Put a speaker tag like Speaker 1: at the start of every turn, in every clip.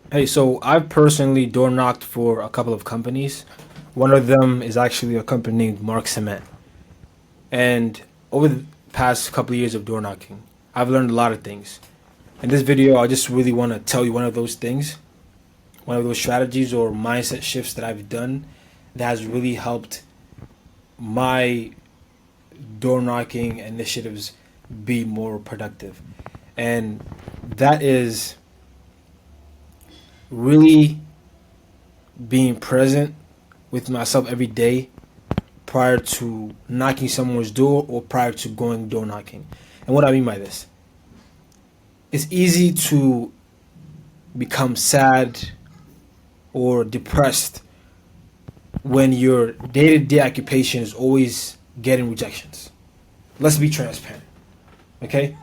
Speaker 1: Hey, so I've personally door knocked for a couple of companies. One of them is actually a company named Mark Cement. And over the past couple of years of door knocking, I've learned a lot of things. In this video, I just really want to tell you one of those things, one of those strategies or mindset shifts that I've done that has really helped my door knocking initiatives be more productive. And that is really being present with myself every day prior to knocking someone's door or prior to going door knocking. And what I mean by this, it's easy to become sad or depressed when your day to day occupation is always getting rejections. Let's be transparent, okay?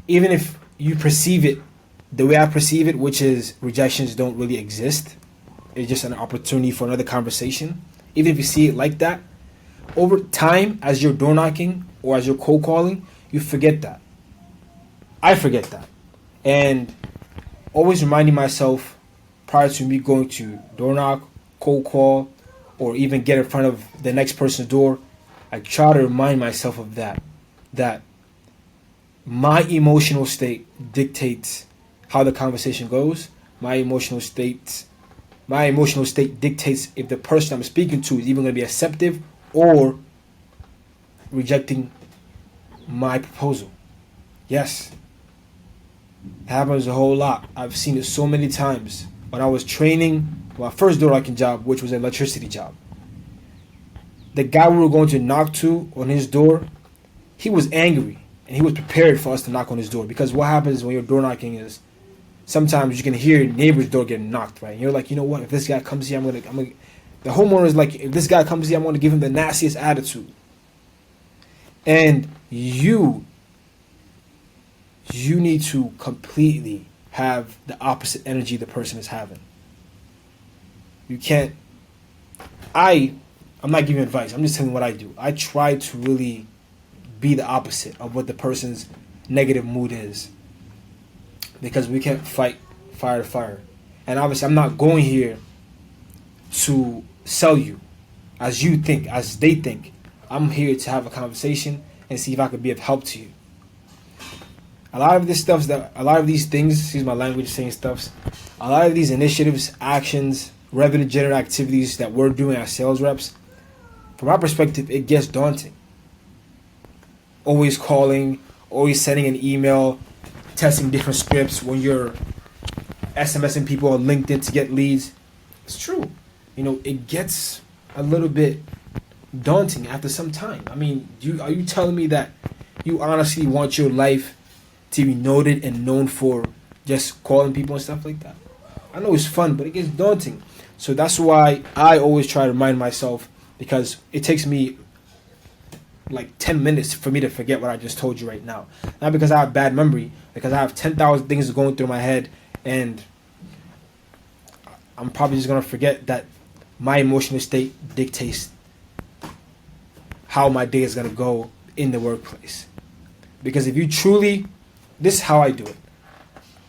Speaker 1: Even if you perceive it the way I perceive it, which is rejections don't really exist, it's just an opportunity for another conversation. Even if you see it like that, over time, as you're door knocking or as you're cold calling, you forget that. I forget that. And always reminding myself prior to me going to door knock, cold call, or even get in front of the next person's door, I try to remind myself of that. That my emotional state dictates how the conversation goes. My emotional state dictates if the person I'm speaking to is even going to be receptive or rejecting my proposal. Yes, it happens a whole lot. I've seen it so many times. When I was training my first door knocking job, which was an electricity job, the guy we were going to knock to on his door, he was angry and he was prepared for us to knock on his door, because what happens when you're door knocking is sometimes you can hear your neighbor's door getting knocked, right? And you're like, you know what? If this guy comes here, I'm gonna. The homeowner is like, if this guy comes here, I'm gonna give him the nastiest attitude. And you need to completely have the opposite energy the person is having. You can't. I'm not giving advice. I'm just telling you what I do. I try to really be the opposite of what the person's negative mood is, because we can't fight fire to fire. And obviously, I'm not going here to sell you as you think, as they think. I'm here to have a conversation and see if I could be of help to you. A lot of a lot of these things, excuse my language saying stuffs, a lot of these initiatives, actions, revenue generating activities that we're doing as sales reps, from my perspective, it gets daunting. Always calling, always sending an email, testing different scripts when you're SMSing people on LinkedIn to get leads. It's true. It gets a little bit daunting after some time. I mean, are you telling me that you honestly want your life to be noted and known for just calling people and stuff like that? I know it's fun, but it gets daunting. So that's why I always try to remind myself, because it takes me like 10 minutes for me to forget what I just told you right now. Not because I have bad memory, because I have 10,000 things going through my head, and I'm probably just going to forget that my emotional state dictates how my day is going to go in the workplace. Because if you truly, this is how I do it.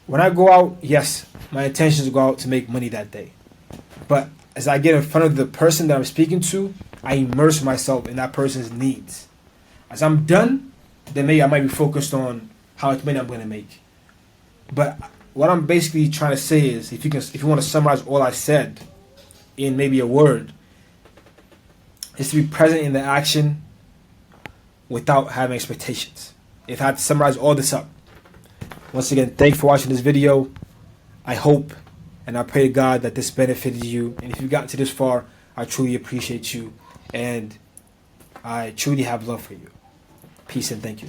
Speaker 1: When I go out, yes, my intention is to go out to make money that day. But as I get in front of the person that I'm speaking to, I immerse myself in that person's needs. As I'm done, then maybe I might be focused on how much money I'm going to make. But what I'm basically trying to say is, if you want to summarize all I said in maybe a word, is to be present in the action without having expectations. If I had to summarize all this up, once again, thanks for watching this video. I hope and I pray to God that this benefited you. And if you've gotten to this far, I truly appreciate you. And I truly have love for you. Peace and thank you.